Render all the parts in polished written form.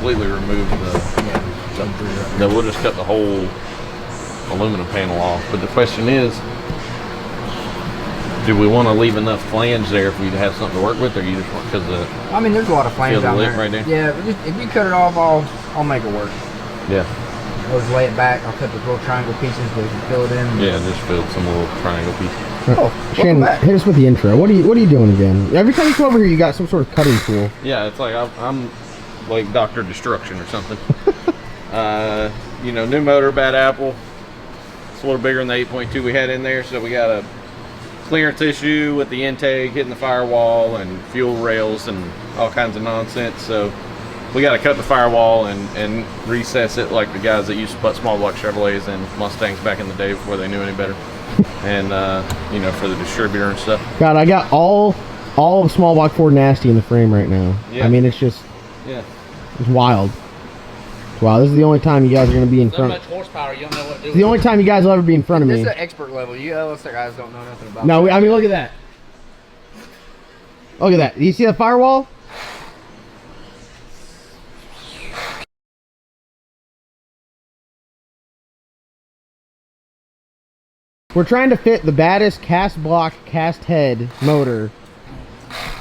completely remove we'll just cut the whole aluminum panel off. But the question is, do we want to leave enough flange there if we have something to work with, or you just want, because I mean, there's a lot of flange down there. Right there. Yeah, but just, if you cut it off, I'll make it work. Yeah. I'll just lay it back. I'll cut the little triangle pieces so you can fill it in. Yeah, just fill some little triangle pieces. Oh, Shannon, hit us with the intro. What are you doing again? Every time you come over here, you got some sort of cutting tool. Yeah, it's like I'm like Dr. Destruction or something. You know, new motor, bad apple. It's a little bigger than the 8.2 we had in there, so we got a clearance issue with the intake, hitting the firewall and fuel rails and all kinds of nonsense. So we got to cut the firewall and recess it like the guys that used to put small block Chevrolets and Mustangs back in the day before they knew any better. And you know, for the distributor and stuff. God, I got all of small block Ford nasty in the frame right now. Yeah. I mean, it's just, it's wild. It's wild. This is the only time you guys are going to be in front. So much horsepower, you don't know what to do. It's the only time you guys will ever be in front of me. This is an expert level. You guys don't know nothing about. No, I mean, look at that. Look at that. Do you see the firewall? We're trying to fit the baddest cast block, cast head motor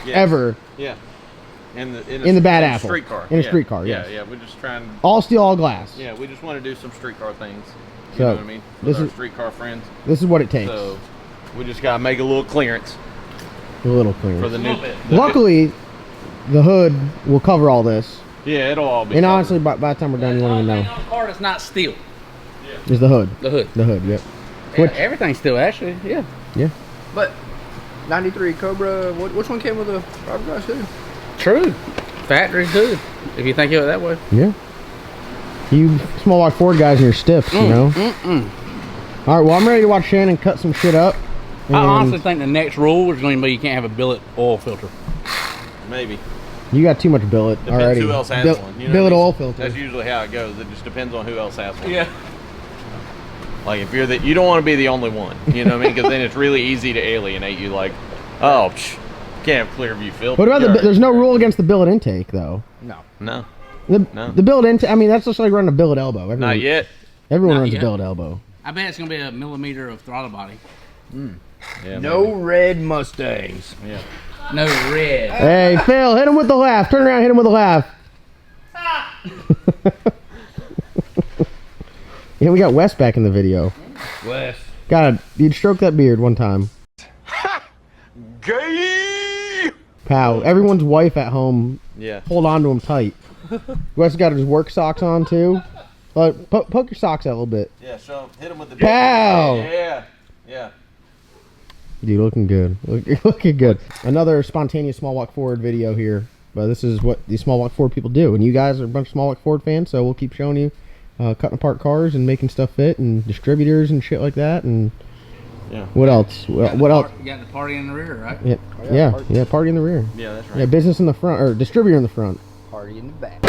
ever. Yeah. In the bad apple. Street car. In a street car, yes. Yeah, we're just trying. All steel, all glass. Yeah, we just want to do some street car things. You so, know what I mean? With our street car friends. This is what it takes. So we just gotta make a little clearance. A little clearance. For the new. Luckily, the hood will cover all this. Yeah, it'll all be. And covered. honestly, by the time we're done, you won't even know. The car that's not steel. Yeah. Is the hood. The hood. The hood. Yep. Yeah, everything's steel, actually. Yeah. Yeah. But 93 Cobra. Which one came with a fiberglass hood? True. Factory hood. If you think of it that way. Yeah. You small block Ford guys and your stiffs, you know. All right. Well, I'm ready to watch Shannon cut some shit up. I honestly think the next rule is going to be you can't have a billet oil filter. Maybe. You got too much billet Depends already. Who else has one? You know billet oil filter. That's usually how it goes. It just depends on who else has one. Yeah. Like if you're you don't want to be the only one. You know what I mean? Because then it's really easy to alienate you. Like, oh, can't have clear view filter. What about there's no rule against the billet intake though. No. The billet intake. I mean, that's just like running a billet elbow. Everyone, Not yet. Everyone runs a billet elbow. I bet it's going to be a millimeter of throttle body. Yeah, no red Mustangs. Yeah. No red. Hey, Phil, hit him with the laugh. Turn around, hit him with a laugh. Yeah, we got Wes back in the video. Wes. God, you'd stroke that beard one time. Gay. Pow. Everyone's wife at home. Yeah. Hold on to him tight. Wes got his work socks on too. Poke your socks out a little bit. Yeah, hit him with the. Pow. Yeah. Dude, looking good. Looking good. Another spontaneous small block Ford video here. But this is what these small block Ford people do. And you guys are a bunch of small block Ford fans, so we'll keep showing you cutting apart cars and making stuff fit and distributors and shit like that. And what else? What else? You got the party in the rear, right? Yeah, party in the rear. Yeah, that's right. Yeah, business in the front, or distributor in the front. Party in the back.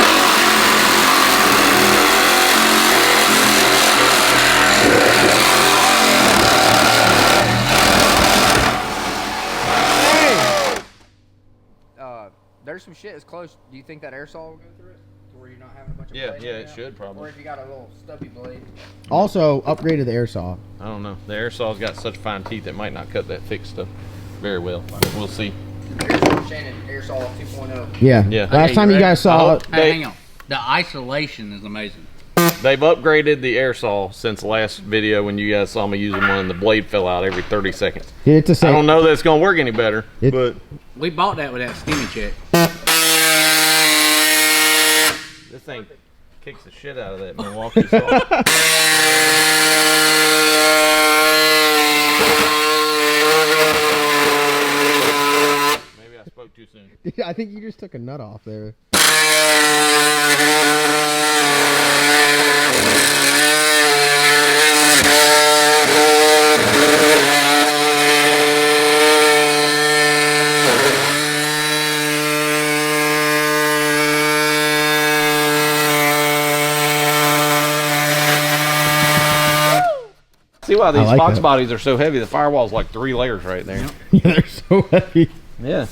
There's some shit that's close. Do you think that air saw will go through it? To where you're not having a bunch of blades? Yeah, it should probably. Or if you got a little stubby blade. Also, upgraded the air saw. I don't know. The air saw's got such fine teeth it might not cut that thick stuff very well. We'll see. Shannon, air saw 2.0. Yeah. Last time you guys saw it. Hey, hang on. The isolation is amazing. They've upgraded the air saw since the last video when you guys saw me using one and the blade fell out every 30 seconds. It's the same. I don't know that it's going to work any better, but... We bought that with that stimmy check. This thing kicks the shit out of that Milwaukee saw. Maybe I spoke too soon. I think you just took a nut off there. See why these like Fox that. bodies are so heavy? The firewall's like 3 layers right there. Yeah, they're so heavy. Yeah.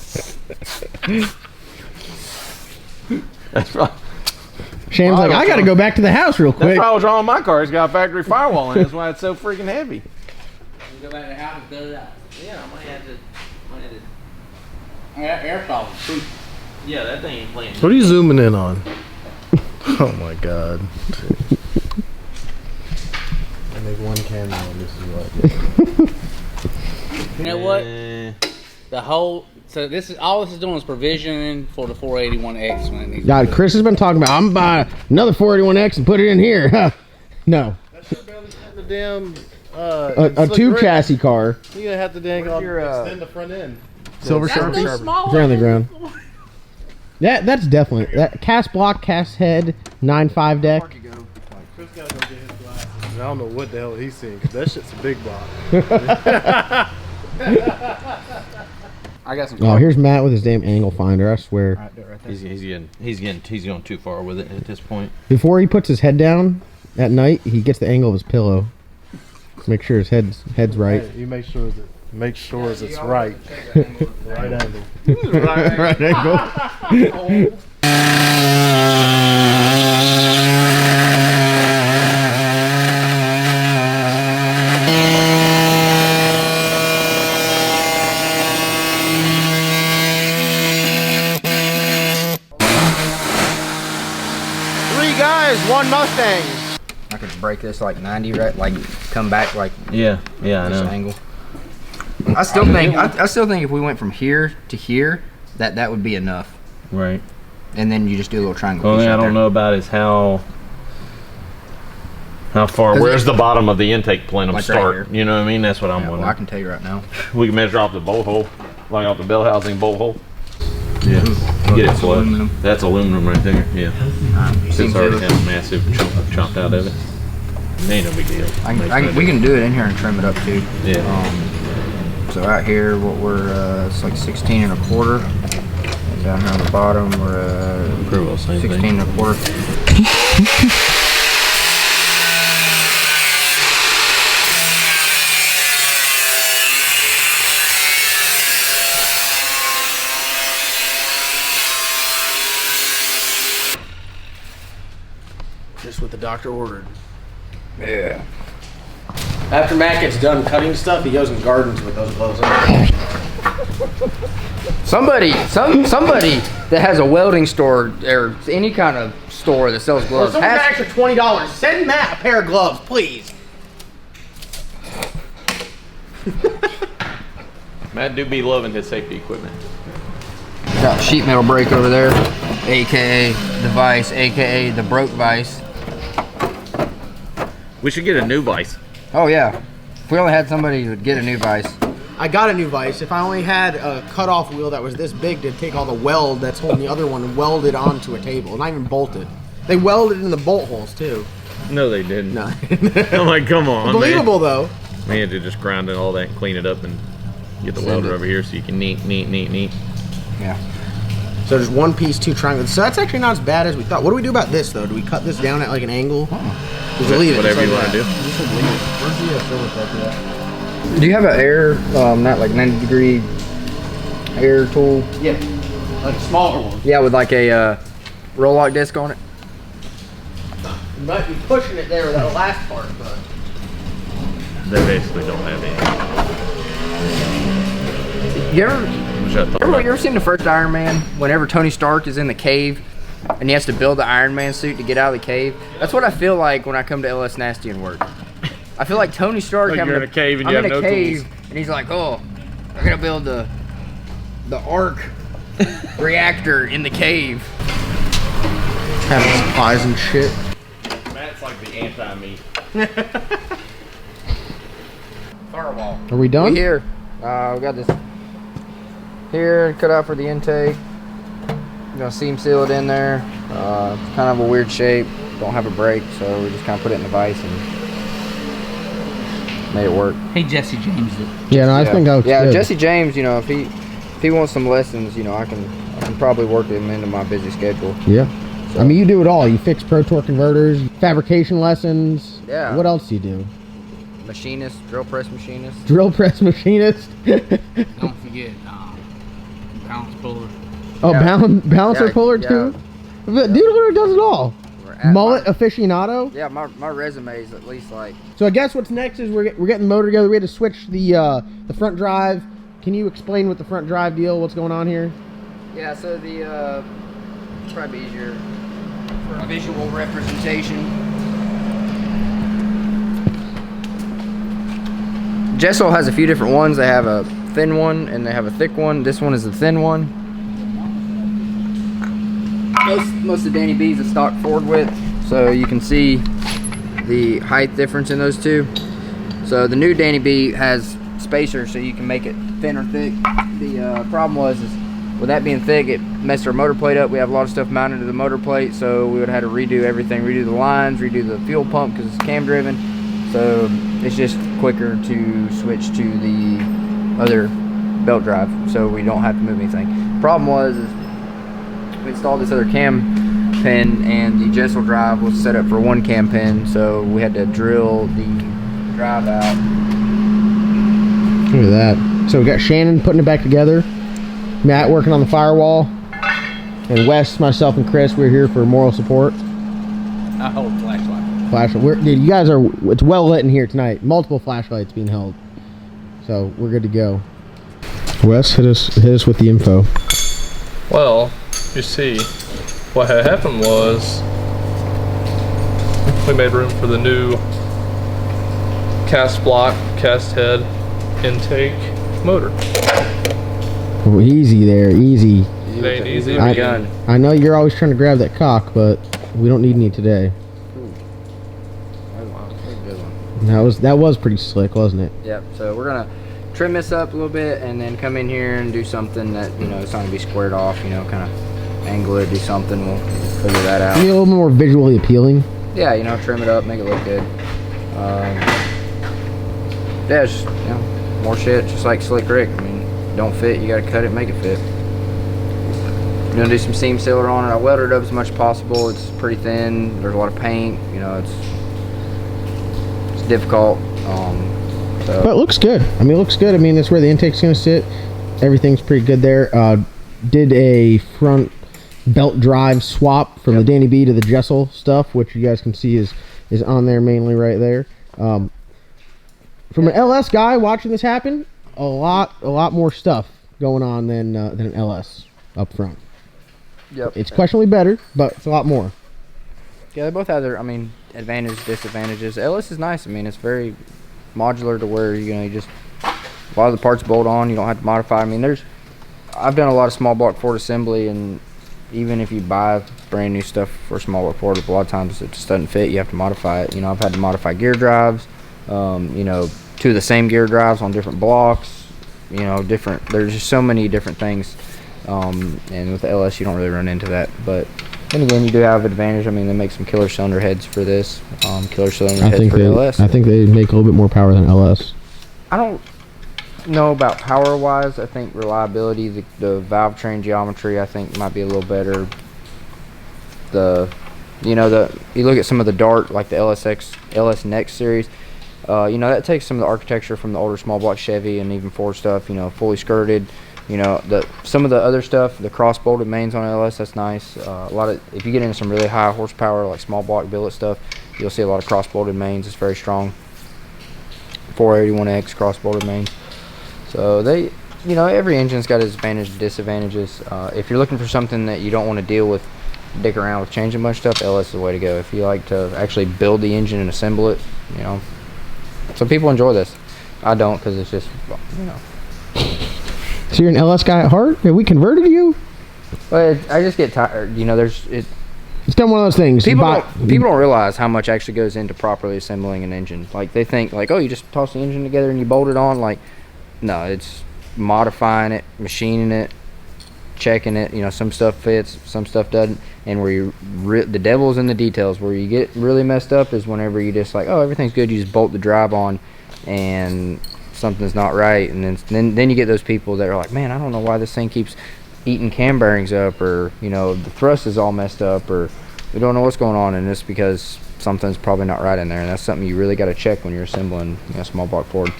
That's right. Shane's like, I gotta go back to the house real That's quick. probably what's wrong with my car. It's got a factory firewall in it. That's why it's so freaking heavy. Go back to the house and fill it out. Yeah, I might have to. Airsoft. Yeah, that thing ain't playing. What are you zooming in on? Oh my god. I make one camera and this is what. You know what? The whole so this is all this is doing is provisioning for the 481X when it needs. God, Chris has been talking about, I'm buying another 481X and put it in here. No. That's barely the damn A tube chassis car. You're gonna have to dang extend the front end. Silver Sharpie. no small It's on the ground. That's definitely that cast block, cast head, 9.5 deck. Chris gotta go get his glasses. I don't know what the hell he's seeing because that shit's a big block. I got some. Oh, here's Matt with his damn angle finder. I swear. Right there. He's going too far with it at this point. Before he puts his head down at night, he gets the angle of his pillow. Make sure his head's right. Hey, you make sure it's right. Right angle. Right angle. One Mustang. I could break this like 90, right? Like come back like Yeah, I this know. angle. I still think if we went from here to here, that would be enough. Right. And then you just do a little triangle. The only piece thing I right don't there. know about is how far. 'Cause Where's the bottom of the intake plenum Like right start? here. You know what I mean? That's what I'm Yeah, well, I wondering. can tell you right now. We can measure off the bolt hole, like off the bell housing bolt hole. Yeah. Get it That's flush. aluminum. That's aluminum right there. Yeah. It's Seems already good. got a massive chunk chopped out of it. Ain't no big deal. We can do it in here and trim it up too. Yeah. So out here, what we're it's like 16 and a quarter, and down here on the bottom we're Pretty well same 16 thing. and a quarter. Just what the doctor ordered. Yeah. After Matt gets done cutting stuff, he goes and gardens with those gloves on. Somebody that has a welding store or any kind of store that sells gloves Someone got has. extra $20. Send Matt a pair of gloves, please. Matt do be loving his safety equipment. Got sheet metal brake over there, aka the vise, aka the broke vise. We should get a new vise. Oh yeah, if we only had somebody who would get a new vise. I got a new vise. If I only had a cutoff wheel that was this big to take all the weld that's holding the other one and weld it onto a table, not even bolted. They welded in the bolt holes too. No, they didn't. No. I'm like, come on, Believable though. man. We had to just grind all that and clean it up and get the welder over here so you can neat. Yeah. So there's one piece, two triangles. So that's actually not as bad as we thought. What do we do about this though? Do we cut this down at like an angle? Just leave it. Whatever just you like want to do. that. Do you have an air, not like 90-degree air tool? Yeah, like a smaller one. Yeah, with like a roll lock disc on it. You might be pushing it there with that last part, but They basically don't have any. You ever seen the first Iron Man? Whenever Tony Stark is in the cave and he has to build the Iron Man suit to get out of the cave. That's what I feel like when I come to LS Nasty and work. I feel like Tony Stark. Like you're in a cave and I'm you in have a no cave, tools. and he's like, "Oh, I gotta build the arc reactor in the cave." having supplies and shit. Matt's like the anti-me. Firewall. Are we done? We here. We got this here cut out for the intake. Gonna seam seal it in there. It's kind of a weird shape. Don't have a break, so we just kind of put it in the vise and made it work. He Jesse James it. Yeah, no, I think that was good. Jesse James. You know, if he wants some lessons, you know, I can probably work him into my busy schedule. Yeah. I mean, you do it all. You fix Pro Torque converters, fabrication lessons. Yeah. What else do you do? Machinist, drill press machinist. Drill press machinist. Don't forget balance puller. Oh, Yeah. balancer Yeah, puller yeah. too. But dude literally does it all. mullet aficionado. Yeah, my resume is at least like. So I guess what's next is we're getting the motor together. We had to switch the front drive. Can you explain what the front drive deal? What's going on here? Yeah, so the probably easier for a visual representation. Jessel has a few different ones. They have a thin one and they have a thick one. This one is the thin one. Most of Danny B's is stock forward width, so you can see the height difference in those two. So the new Danny B has spacers, so you can make it thin or thick. The problem was with that being thick, it messed our motor plate up. We have a lot of stuff mounted to the motor plate, so we would have had to redo everything, redo the lines, redo the fuel pump because it's cam driven. So it's just quicker to switch to the other belt drive, so we don't have to move anything. Problem was is we installed this other cam pin, and the Jessel drive was set up for one cam pin, so we had to drill the drive out. Look at that. So we got Shannon putting it back together, Matt working on the firewall, and Wes, myself, and Chris, we're here for moral support. I hold flashlight. Dude, you guys are, it's well lit in here tonight. Multiple flashlights being held. So we're good to go. Wes, hit us with the info. Well, you see, what had happened was we made room for the new cast block, cast head, intake motor. Oh, easy there, easy. It ain't easy. I know you're always trying to grab that cock, but we don't need any today. That was pretty slick, wasn't it? Yep. So we're gonna trim this up a little bit, and then come in here and do something that it's not gonna be squared off. Kind of angle it, do something. We'll figure that out. Be a little more visually appealing. Yeah, trim it up, make it look good. Yeah, it's just more shit, just like Slick Rick. I mean, don't fit, you gotta cut it, make it fit. I'm gonna do some seam sealer on it. I welded it up as much as possible. It's pretty thin. There's a lot of paint. It's difficult. But it looks good. I mean, it looks good. I mean, that's where the intake's gonna sit. Everything's pretty good there. Did a front belt drive swap from the Danny B to the Jessel stuff, which you guys can see is on there mainly right there. From an LS guy watching this happen, a lot more stuff going on than an LS up front. Yep. It's questionably better, but it's a lot more. Yeah, they both have their, advantages, disadvantages. LS is nice. It's very modular to where you just a lot of the parts bolt on. You don't have to modify. I've done a lot of small block Ford assembly, and even if you buy brand new stuff for small block Ford, a lot of times it just doesn't fit. You have to modify it. I've had to modify gear drives. Two of the same gear drives on different blocks. Different. There's just so many different things. And with the LS, you don't really run into that, but. And again, you do have an advantage. They make some killer cylinder heads for this. Killer cylinder heads for LS. I think they make a little bit more power than LS. I don't know about power-wise. I think reliability, the valve train geometry, I think might be a little better. You look at some of the Dart, like the LS Next series. That takes some of the architecture from the older small block Chevy and even Ford stuff. Fully skirted. Some of the other stuff, the cross bolted mains on LS, that's nice. If you get into some really high horsepower, like small block billet stuff, you'll see a lot of cross bolted mains. It's very strong. 481X cross bolted mains. So every engine's got its advantages and disadvantages. If you're looking for something that you don't want to deal with, dick around with changing a bunch of stuff, LS is the way to go. If you like to actually build the engine and assemble it, some people enjoy this. I don't, because it's just, So you're an LS guy at heart? Have we converted you? But I just get tired. It's done one of those things. People don't realize how much actually goes into properly assembling an engine. Like, they think, oh, you just toss the engine together and you bolt it on. Like, no, it's modifying it, machining it, checking it. Some stuff fits, some stuff doesn't. And where the devil's in the details. Where you get really messed up is whenever you just everything's good. You just bolt the drive on, and something's not right, and then you get those people that are like, man, I don't know why this thing keeps eating cam bearings up, or the thrust is all messed up, or we don't know what's going on, and it's because something's probably not right in there, and that's something you really got to check when you're assembling small block Ford.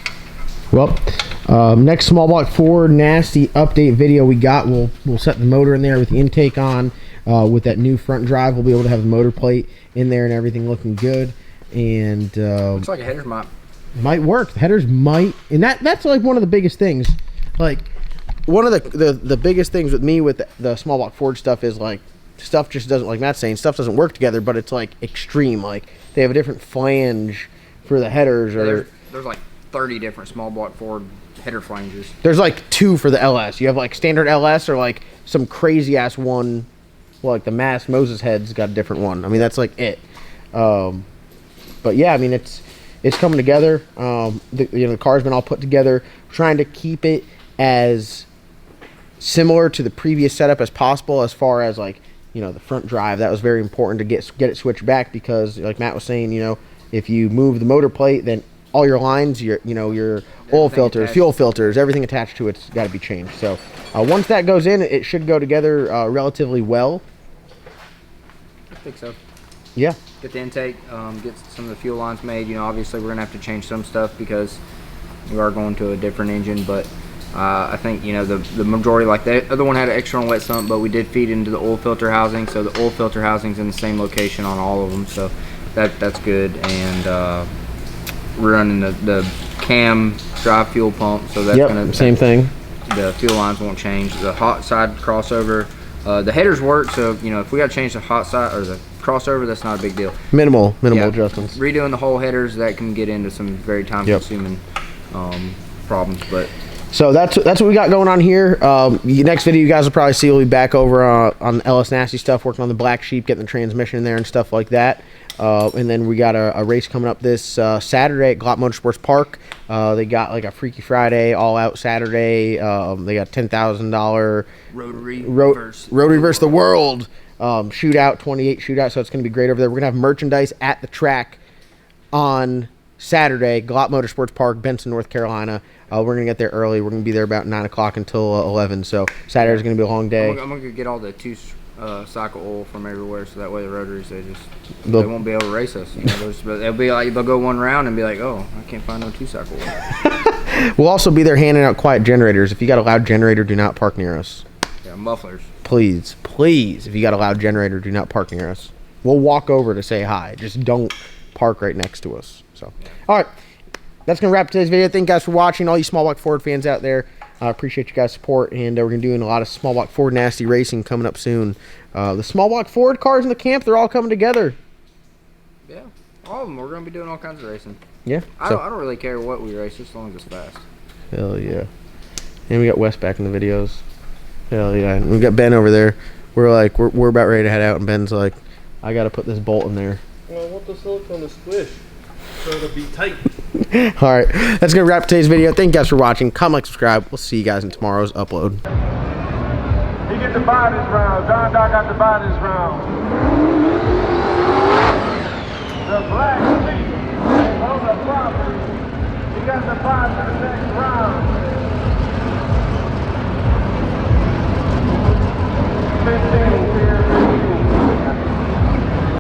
Well, next small block Ford nasty update video we got, we'll set the motor in there with the intake on. with that new front drive, we'll be able to have the motor plate in there and everything looking good. And looks like a header's might work. The headers might, and that's like one of the biggest things. Like one of the biggest things with me with the small block Ford stuff is like stuff just doesn't, like Matt's saying, stuff doesn't work together, but it's like extreme. Like they have a different flange for the headers, or there's like 30 different small block Ford header flanges. There's like 2 for the LS. You have like standard LS or like some crazy ass one. Well, like the Moses head's got a different one. I mean, that's like it. But yeah, I mean, it's coming together. The car's been all put together. Trying to keep it as similar to the previous setup as possible, as far as like, you know, the front drive. That was very important to get it switched back, because like Matt was saying, you know, if you move the motor plate, then all your lines, your oil filters, fuel filters, everything attached to it's got to be changed. So once that goes in, it should go together relatively well. I think so. Yeah. Get the intake, get some of the fuel lines made. You know, obviously we're gonna have to change some stuff because we are going to a different engine, but I think, you know, the majority, like the other one had an external wet sump, but we did feed into the oil filter housing, so the oil filter housing's in the same location on all of them, so that's good. And we're running the cam drive fuel pump, so that's gonna same thing. The fuel lines won't change. The hot side crossover, the headers work, so you know, if we got to change the hot side or the crossover, that's not a big deal. Minimal adjustments. Redoing the whole headers, that can get into some very time consuming problems, but so that's what we got going on here. The next video you guys will probably see, we'll be back over on LS Nasty stuff, working on the Black Sheep, getting the transmission in there and stuff like that. And then we got a race coming up this Saturday at Glot Motorsports Park. They got like a Freaky Friday all out Saturday. They got $10,000 Rotary versus the World shootout, 28 shootout. So it's going to be great over there. We're going to have merchandise at the track on Saturday, Glot Motorsports Park, Benson, North Carolina. We're going to get there early. We're going to be there about 9 o'clock until 11. So Saturday's going to be a long day. I'm going to get all the cycle oil from everywhere, so that way the rotaries, they won't be able to race us. You know, they'll be like, they'll go one round and be like, oh, I can't find no 2-cycle oil. We'll also be there handing out quiet generators. If you got a loud generator, do not park near us. Yeah, mufflers. Please, if you got a loud generator, do not park near us. We'll walk over to say hi. Just don't park right next to us. So, all right, that's gonna wrap today's video. Thank you guys for watching. All you small block Ford fans out there, I appreciate you guys' support, and we're gonna be doing a lot of small block Ford nasty racing coming up soon. The small block Ford cars in the camp, they're all coming together. Yeah, all of them. We're gonna be doing all kinds of racing. Yeah, I don't really care what we race, as long as it's fast. Hell yeah. And we got Wes back in the videos. Hell yeah. And we got Ben over there. We're about ready to head out, and Ben's like, I gotta put this bolt in there. Well, I want the silicone to squish, so it'll be tight. All right, that's gonna wrap today's video. Thank you guys for watching. Comment, like, subscribe. We'll see you guys in tomorrow's upload. He gets the buy this round. Don Doc got the buy this round.